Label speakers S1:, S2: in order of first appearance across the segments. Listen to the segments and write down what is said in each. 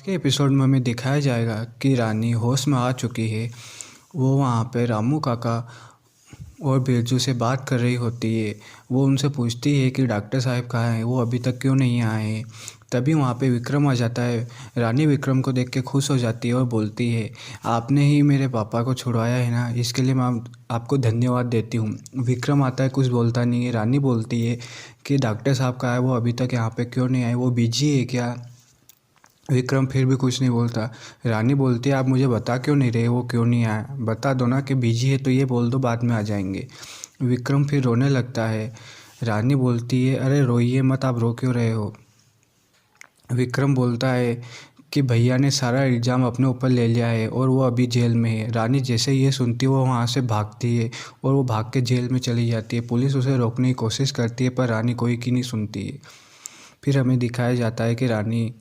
S1: के एपिसोड में हमें दिखाया जाएगा कि रानी होश में आ चुकी है। वो वहाँ पे रामू काका और बिरजू से बात कर रही होती है। वो उनसे पूछती है कि डॉक्टर साहब कहाँ हैं, वो अभी तक क्यों नहीं आए हैं। तभी वहाँ पे विक्रम आ जाता है। रानी विक्रम को देख के खुश हो जाती है और बोलती है, आपने ही मेरे पापा को छुड़वाया है ना, इसके लिए मैं आपको धन्यवाद देती हूँ। विक्रम आता है, कुछ बोलता नहीं है। रानी बोलती है कि डॉक्टर साहब कहाँ है, वो अभी तक यहाँ पे क्यों नहीं आए, वो बिजी है क्या। विक्रम फिर भी कुछ नहीं बोलता। रानी बोलती है, आप मुझे बता क्यों नहीं रहे वो क्यों नहीं आया, बता दो ना कि बिजी है तो ये बोल दो, बाद में आ जाएंगे। विक्रम फिर रोने लगता है। रानी बोलती है, अरे रोइए मत, आप रो क्यों रहे हो। विक्रम बोलता है कि भैया ने सारा इल्ज़ाम अपने ऊपर ले लिया है और वो अभी जेल में है। रानी जैसे ये सुनती है वो वहाँ से भागती है और वो भाग के जेल में चली जाती है। पुलिस उसे रोकने की कोशिश करती है पर रानी कोई की नहीं सुनती है। फिर हमें दिखाया जाता है कि रानी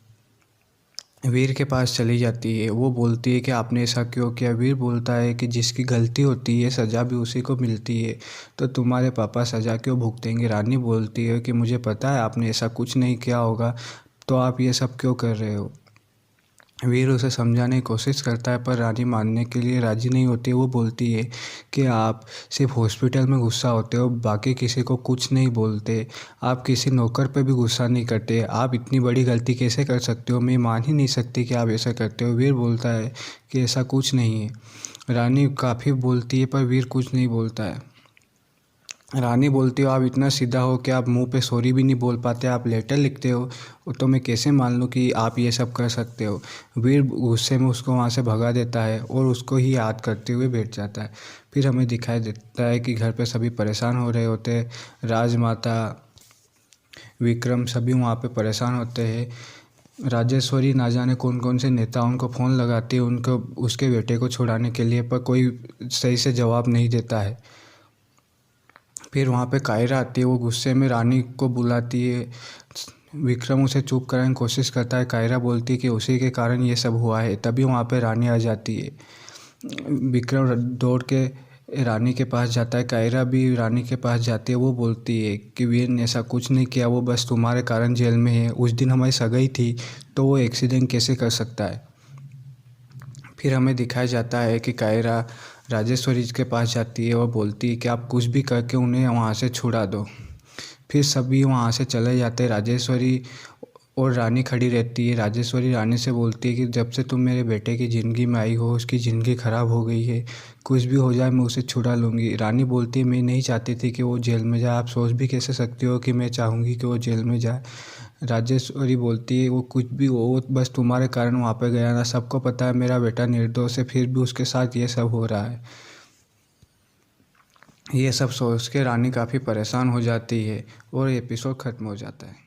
S1: वीर के पास चली जाती है। वो बोलती है कि आपने ऐसा क्यों किया। वीर बोलता है कि जिसकी गलती होती है सज़ा भी उसी को मिलती है, तो तुम्हारे पापा सज़ा क्यों भुगतेंगे। रानी बोलती है कि मुझे पता है आपने ऐसा कुछ नहीं किया होगा, तो आप ये सब क्यों कर रहे हो। वीर उसे समझाने की कोशिश करता है पर रानी मानने के लिए राज़ी नहीं होती। वो बोलती है कि आप सिर्फ हॉस्पिटल में गुस्सा होते हो, बाकी किसी को कुछ नहीं बोलते। आप किसी नौकर पे भी गुस्सा नहीं करते। आप इतनी बड़ी गलती कैसे कर सकते हो, मैं मान ही नहीं सकती कि आप ऐसा करते हो। वीर बोलता है कि ऐसा कुछ नहीं है। रानी काफ़ी बोलती है पर वीर कुछ नहीं बोलता है। रानी बोलती हो, आप इतना सीधा हो कि आप मुंह पे सॉरी भी नहीं बोल पाते, आप लेटर लिखते हो, तो मैं कैसे मान लूँ कि आप ये सब कर सकते हो। वीर गुस्से में उसको वहाँ से भगा देता है और उसको ही याद करते हुए बैठ जाता है। फिर हमें दिखाई देता है कि घर पे सभी परेशान हो रहे होते हैं। राजमाता, विक्रम सभी वहाँ पे परेशान होते हैं। राजेश्वरी ना जाने कौन कौन से नेता उनको फ़ोन लगाती है उनको उसके बेटे को छुड़ाने के लिए, पर कोई सही से जवाब नहीं देता है। फिर वहाँ पे कायरा आती है। वो गुस्से में रानी को बुलाती है। विक्रम उसे चुप कराने की कोशिश करता है। कायरा बोलती है कि उसी के कारण ये सब हुआ है। तभी वहाँ पे रानी आ जाती है। विक्रम दौड़ के रानी के पास जाता है। कायरा भी रानी के पास जाती है। वो बोलती है कि वीर ने ऐसा कुछ नहीं किया, वो बस तुम्हारे कारण जेल में है। उस दिन हमारी सगाई थी तो वो एक्सीडेंट कैसे कर सकता है। फिर हमें दिखाया जाता है कि कायरा राजेश्वरी के पास जाती है और बोलती है कि आप कुछ भी करके उन्हें वहाँ से छुड़ा दो। फिर सभी वहाँ से चले जाते हैं। राजेश्वरी और रानी खड़ी रहती है। राजेश्वरी रानी से बोलती है कि जब से तुम मेरे बेटे की ज़िंदगी में आई हो उसकी ज़िंदगी ख़राब हो गई है, कुछ भी हो जाए मैं उसे छुड़ा लूँगी। रानी बोलती है, मैं नहीं चाहती थी कि वो जेल में जाए, आप सोच भी कैसे सकती हो कि मैं चाहूँगी कि वो जेल में जाए। राजेश्वरी बोलती है, वो कुछ भी हो, वो बस तुम्हारे कारण वहाँ पे गया ना, सबको पता है मेरा बेटा निर्दोष है, फिर भी उसके साथ ये सब हो रहा है। ये सब सोच के रानी काफ़ी परेशान हो जाती है और एपिसोड ख़त्म हो जाता है।